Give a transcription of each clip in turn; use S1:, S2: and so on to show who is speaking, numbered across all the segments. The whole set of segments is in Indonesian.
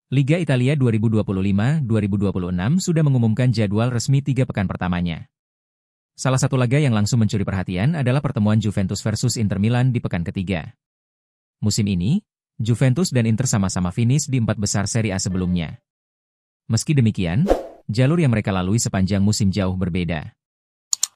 S1: Liga Italia 2025-2026 sudah mengumumkan jadwal resmi 3 pekan pertamanya. Salah satu laga yang langsung mencuri perhatian adalah pertemuan Juventus versus Inter Milan di pekan ketiga. Musim ini, Juventus dan Inter sama-sama finish di 4 besar Serie A sebelumnya. Meski demikian, jalur yang mereka lalui sepanjang musim jauh berbeda.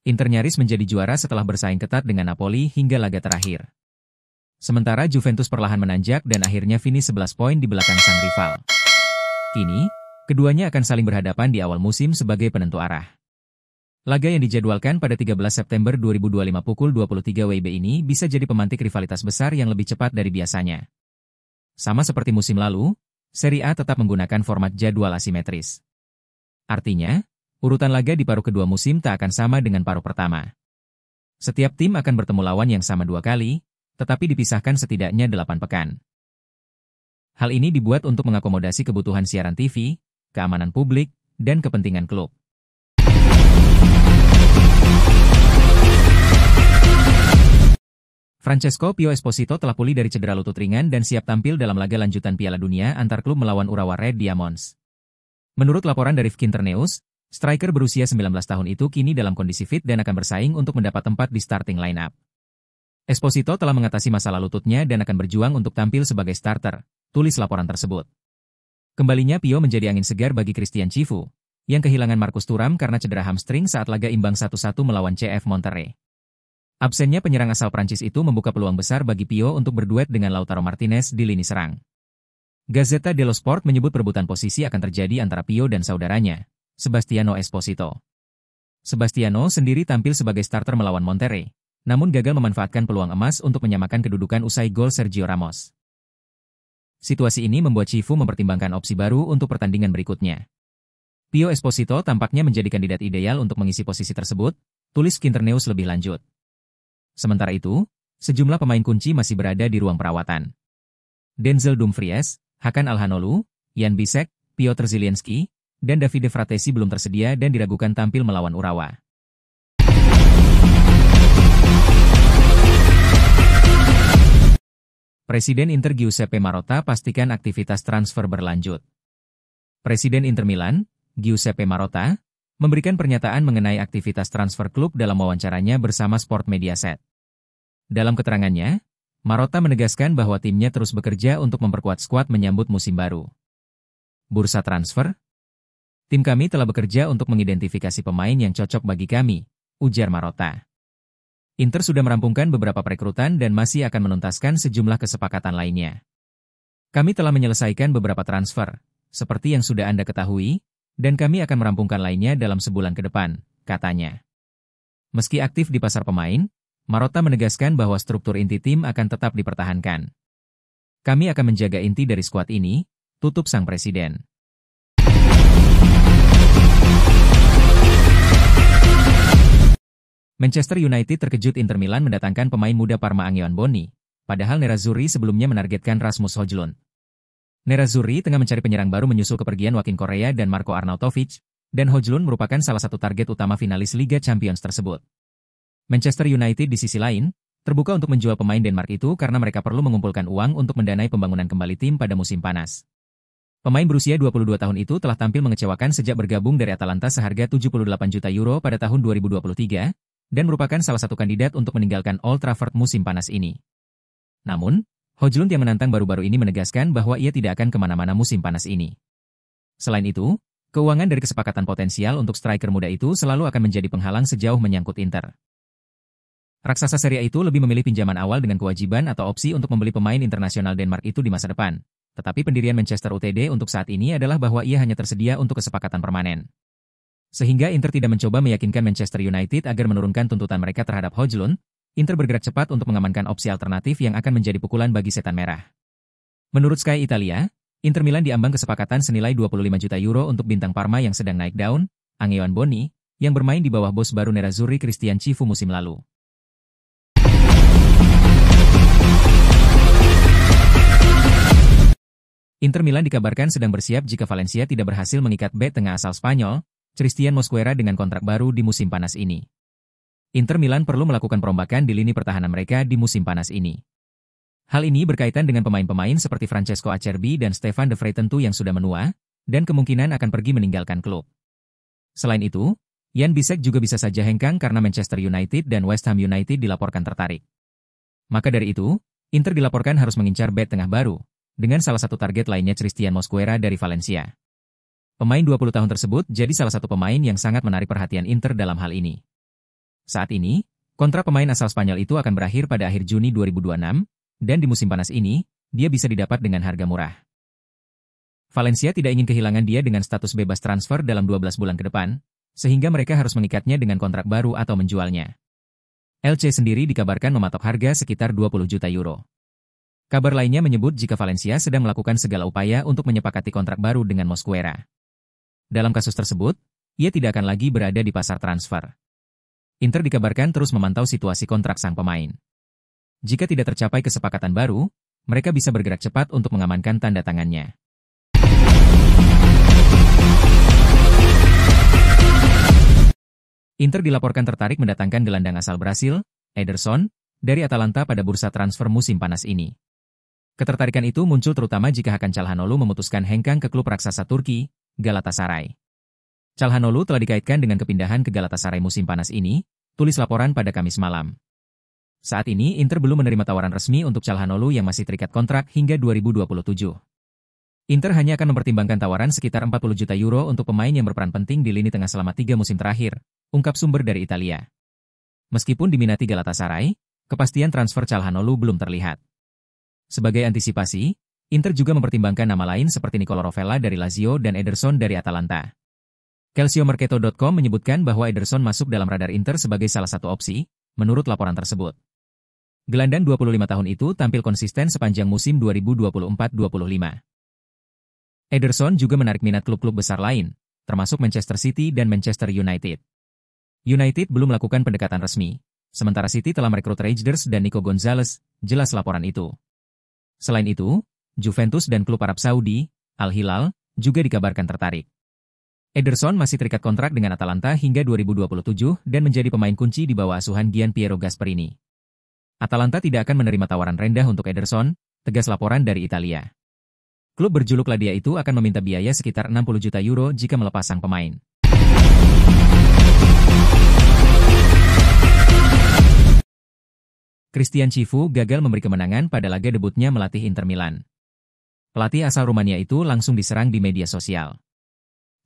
S1: Inter nyaris menjadi juara setelah bersaing ketat dengan Napoli hingga laga terakhir. Sementara Juventus perlahan menanjak dan akhirnya finish 11 poin di belakang sang rival. Kini, keduanya akan saling berhadapan di awal musim sebagai penentu arah. Laga yang dijadwalkan pada 13 September 2025 pukul 23 WIB ini bisa jadi pemantik rivalitas besar yang lebih cepat dari biasanya. Sama seperti musim lalu, Serie A tetap menggunakan format jadwal asimetris. Artinya, urutan laga di paruh kedua musim tak akan sama dengan paruh pertama. Setiap tim akan bertemu lawan yang sama 2 kali, tetapi dipisahkan setidaknya 8 pekan. Hal ini dibuat untuk mengakomodasi kebutuhan siaran TV, keamanan publik, dan kepentingan klub. Francesco Pio Esposito telah pulih dari cedera lutut ringan dan siap tampil dalam laga lanjutan Piala Dunia antar klub melawan Urawa Red Diamonds. Menurut laporan dari Finternews, striker berusia 19 tahun itu kini dalam kondisi fit dan akan bersaing untuk mendapat tempat di starting lineup. Esposito telah mengatasi masalah lututnya dan akan berjuang untuk tampil sebagai starter, tulis laporan tersebut. Kembalinya Pio menjadi angin segar bagi Christian Cifu, yang kehilangan Marcus Thuram karena cedera hamstring saat laga imbang 1-1 melawan CF Monterrey. Absennya penyerang asal Prancis itu membuka peluang besar bagi Pio untuk berduet dengan Lautaro Martinez di lini serang. Gazzetta dello Sport menyebut perebutan posisi akan terjadi antara Pio dan saudaranya, Sebastiano Esposito. Sebastiano sendiri tampil sebagai starter melawan Monterrey, namun gagal memanfaatkan peluang emas untuk menyamakan kedudukan usai gol Sergio Ramos. Situasi ini membuat Cifu mempertimbangkan opsi baru untuk pertandingan berikutnya. Pio Esposito tampaknya menjadi kandidat ideal untuk mengisi posisi tersebut, tulis Finternews lebih lanjut. Sementara itu, sejumlah pemain kunci masih berada di ruang perawatan. Denzel Dumfries, Hakan Alhanoglu, Jan Bisek, Piotr Zielinski, dan Davide Fratesi belum tersedia dan diragukan tampil melawan Urawa. Presiden Inter Giuseppe Marotta pastikan aktivitas transfer berlanjut. Presiden Inter Milan, Giuseppe Marotta, memberikan pernyataan mengenai aktivitas transfer klub dalam wawancaranya bersama Sport Mediaset. Dalam keterangannya, Marotta menegaskan bahwa timnya terus bekerja untuk memperkuat skuad menyambut musim baru. Bursa transfer? Tim kami telah bekerja untuk mengidentifikasi pemain yang cocok bagi kami, ujar Marotta. Inter sudah merampungkan beberapa perekrutan dan masih akan menuntaskan sejumlah kesepakatan lainnya. Kami telah menyelesaikan beberapa transfer, seperti yang sudah Anda ketahui, dan kami akan merampungkan lainnya dalam sebulan ke depan, katanya. Meski aktif di pasar pemain, Marotta menegaskan bahwa struktur inti tim akan tetap dipertahankan. Kami akan menjaga inti dari skuad ini, tutup sang presiden. Manchester United terkejut Inter Milan mendatangkan pemain muda Parma Angeon Boni, padahal Nerazzurri sebelumnya menargetkan Rasmus Højlund. Nerazzurri tengah mencari penyerang baru menyusul kepergian Joaquin Correa dan Marco Arnautovic, dan Højlund merupakan salah satu target utama finalis Liga Champions tersebut. Manchester United di sisi lain, terbuka untuk menjual pemain Denmark itu karena mereka perlu mengumpulkan uang untuk mendanai pembangunan kembali tim pada musim panas. Pemain berusia 22 tahun itu telah tampil mengecewakan sejak bergabung dari Atalanta seharga 78 juta euro pada tahun 2023, dan merupakan salah satu kandidat untuk meninggalkan Old Trafford musim panas ini. Namun, Højlund yang menantang baru-baru ini menegaskan bahwa ia tidak akan kemana-mana musim panas ini. Selain itu, keuangan dari kesepakatan potensial untuk striker muda itu selalu akan menjadi penghalang sejauh menyangkut Inter. Raksasa Serie A itu lebih memilih pinjaman awal dengan kewajiban atau opsi untuk membeli pemain internasional Denmark itu di masa depan. Tetapi pendirian Manchester United untuk saat ini adalah bahwa ia hanya tersedia untuk kesepakatan permanen. Sehingga Inter tidak mencoba meyakinkan Manchester United agar menurunkan tuntutan mereka terhadap Højlund, Inter bergerak cepat untuk mengamankan opsi alternatif yang akan menjadi pukulan bagi setan merah. Menurut Sky Italia, Inter Milan diambang kesepakatan senilai 25 juta euro untuk bintang Parma yang sedang naik daun, Angeon Boni, yang bermain di bawah bos baru Nerazzurri Christian Cifu musim lalu. Inter Milan dikabarkan sedang bersiap jika Valencia tidak berhasil mengikat bek tengah asal Spanyol, Christian Mosquera dengan kontrak baru di musim panas ini. Inter Milan perlu melakukan perombakan di lini pertahanan mereka di musim panas ini. Hal ini berkaitan dengan pemain-pemain seperti Francesco Acerbi dan Stefan de Vrij tentu yang sudah menua, dan kemungkinan akan pergi meninggalkan klub. Selain itu, Jan Bisek juga bisa saja hengkang karena Manchester United dan West Ham United dilaporkan tertarik. Maka dari itu, Inter dilaporkan harus mengincar bek tengah baru, dengan salah satu target lainnya Christian Mosquera dari Valencia. Pemain 20 tahun tersebut jadi salah satu pemain yang sangat menarik perhatian Inter dalam hal ini. Saat ini, kontrak pemain asal Spanyol itu akan berakhir pada akhir Juni 2026, dan di musim panas ini, dia bisa didapat dengan harga murah. Valencia tidak ingin kehilangan dia dengan status bebas transfer dalam 12 bulan ke depan, sehingga mereka harus mengikatnya dengan kontrak baru atau menjualnya. LC sendiri dikabarkan mematok harga sekitar 20 juta euro. Kabar lainnya menyebut jika Valencia sedang melakukan segala upaya untuk menyepakati kontrak baru dengan Mosquera. Dalam kasus tersebut, ia tidak akan lagi berada di pasar transfer. Inter dikabarkan terus memantau situasi kontrak sang pemain. Jika tidak tercapai kesepakatan baru, mereka bisa bergerak cepat untuk mengamankan tanda tangannya. Inter dilaporkan tertarik mendatangkan gelandang asal Brasil, Ederson, dari Atalanta pada bursa transfer musim panas ini. Ketertarikan itu muncul terutama jika Hakan Çalhanoğlu memutuskan hengkang ke klub raksasa Turki, Galatasaray. Çalhanoğlu telah dikaitkan dengan kepindahan ke Galatasaray musim panas ini, tulis laporan pada Kamis malam. Saat ini Inter belum menerima tawaran resmi untuk Çalhanoğlu yang masih terikat kontrak hingga 2027. Inter hanya akan mempertimbangkan tawaran sekitar 40 juta euro untuk pemain yang berperan penting di lini tengah selama 3 musim terakhir, ungkap sumber dari Italia. Meskipun diminati Galatasaray, kepastian transfer Çalhanoğlu belum terlihat. Sebagai antisipasi, Inter juga mempertimbangkan nama lain seperti Nicolo Rovella dari Lazio dan Ederson dari Atalanta. Calciomercato.com menyebutkan bahwa Ederson masuk dalam radar Inter sebagai salah satu opsi, menurut laporan tersebut. Gelandang 25 tahun itu tampil konsisten sepanjang musim 2024-25. Ederson juga menarik minat klub-klub besar lain, termasuk Manchester City dan Manchester United. United belum melakukan pendekatan resmi, sementara City telah merekrut Reijnders dan Nico Gonzalez, jelas laporan itu. Selain itu, Juventus dan klub Arab Saudi, Al Hilal, juga dikabarkan tertarik. Ederson masih terikat kontrak dengan Atalanta hingga 2027 dan menjadi pemain kunci di bawah asuhan Gianpiero Gasperini. Atalanta tidak akan menerima tawaran rendah untuk Ederson, tegas laporan dari Italia. Klub berjuluk La Dia itu akan meminta biaya sekitar 60 juta euro jika melepas sang pemain. Christian Chivu gagal memberi kemenangan pada laga debutnya melatih Inter Milan. Pelatih asal Rumania itu langsung diserang di media sosial.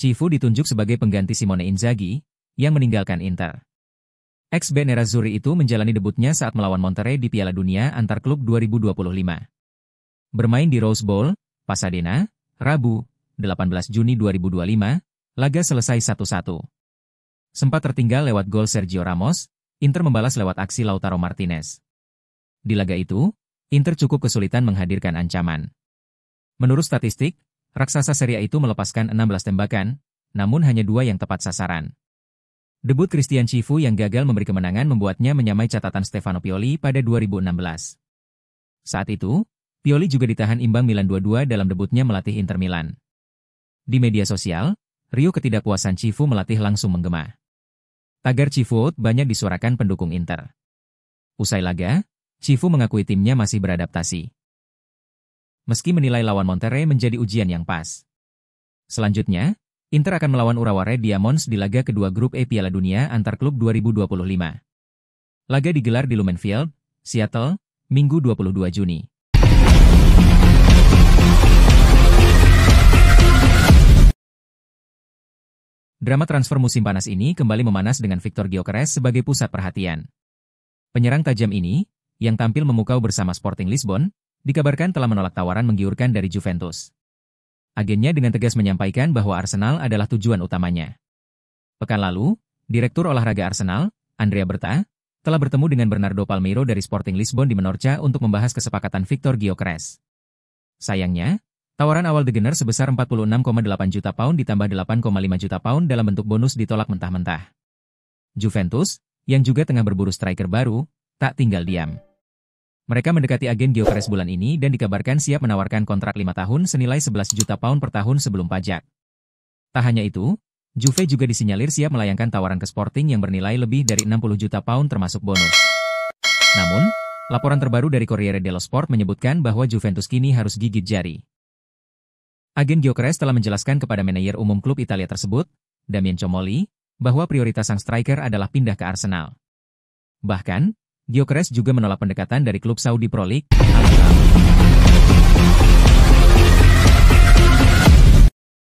S1: Chivu ditunjuk sebagai pengganti Simone Inzaghi, yang meninggalkan Inter. Ex-BK Nerazzurri itu menjalani debutnya saat melawan Monterrey di Piala Dunia antar klub 2025. Bermain di Rose Bowl, Pasadena, Rabu, 18 Juni 2025, laga selesai 1-1. Sempat tertinggal lewat gol Sergio Ramos, Inter membalas lewat aksi Lautaro Martinez. Di laga itu, Inter cukup kesulitan menghadirkan ancaman. Menurut statistik, raksasa Serie A itu melepaskan 16 tembakan, namun hanya 2 yang tepat sasaran. Debut Christian Chivu yang gagal memberi kemenangan membuatnya menyamai catatan Stefano Pioli pada 2016. Saat itu, Pioli juga ditahan imbang Milan 2-2 dalam debutnya melatih Inter Milan. Di media sosial, riuh ketidakpuasan Chivu melatih langsung menggema. Tagar Chivu out banyak disuarakan pendukung Inter. Usai laga, Chivu mengakui timnya masih beradaptasi. Meski menilai lawan Monterrey menjadi ujian yang pas. Selanjutnya, Inter akan melawan Urawa Red Diamonds di laga kedua grup E Piala Dunia antar klub 2025. Laga digelar di Lumen Field, Seattle, Minggu 22 Juni. Drama transfer musim panas ini kembali memanas dengan Viktor Gyökeres sebagai pusat perhatian. Penyerang tajam ini, yang tampil memukau bersama Sporting Lisbon, dikabarkan telah menolak tawaran menggiurkan dari Juventus. Agennya dengan tegas menyampaikan bahwa Arsenal adalah tujuan utamanya. Pekan lalu, Direktur Olahraga Arsenal, Andrea Berta, telah bertemu dengan Bernardo Palmeiro dari Sporting Lisbon di Menorca untuk membahas kesepakatan Viktor Gyökeres. Sayangnya, tawaran awal The Gunners sebesar 46,8 juta pound ditambah 8,5 juta pound dalam bentuk bonus ditolak mentah-mentah. Juventus, yang juga tengah berburu striker baru, tak tinggal diam. Mereka mendekati agen Gyökeres bulan ini dan dikabarkan siap menawarkan kontrak 5 tahun senilai 11 juta pound per tahun sebelum pajak. Tak hanya itu, Juve juga disinyalir siap melayangkan tawaran ke Sporting yang bernilai lebih dari 60 juta pound termasuk bonus. Namun, Laporan terbaru dari Corriere dello Sport menyebutkan bahwa Juventus kini harus gigit jari. Agen Gyökeres telah menjelaskan kepada manajer umum klub Italia tersebut, Damien Comolli, bahwa prioritas sang striker adalah pindah ke Arsenal. Bahkan, Gyökeres juga menolak pendekatan dari klub Saudi Pro League, Al Hilal.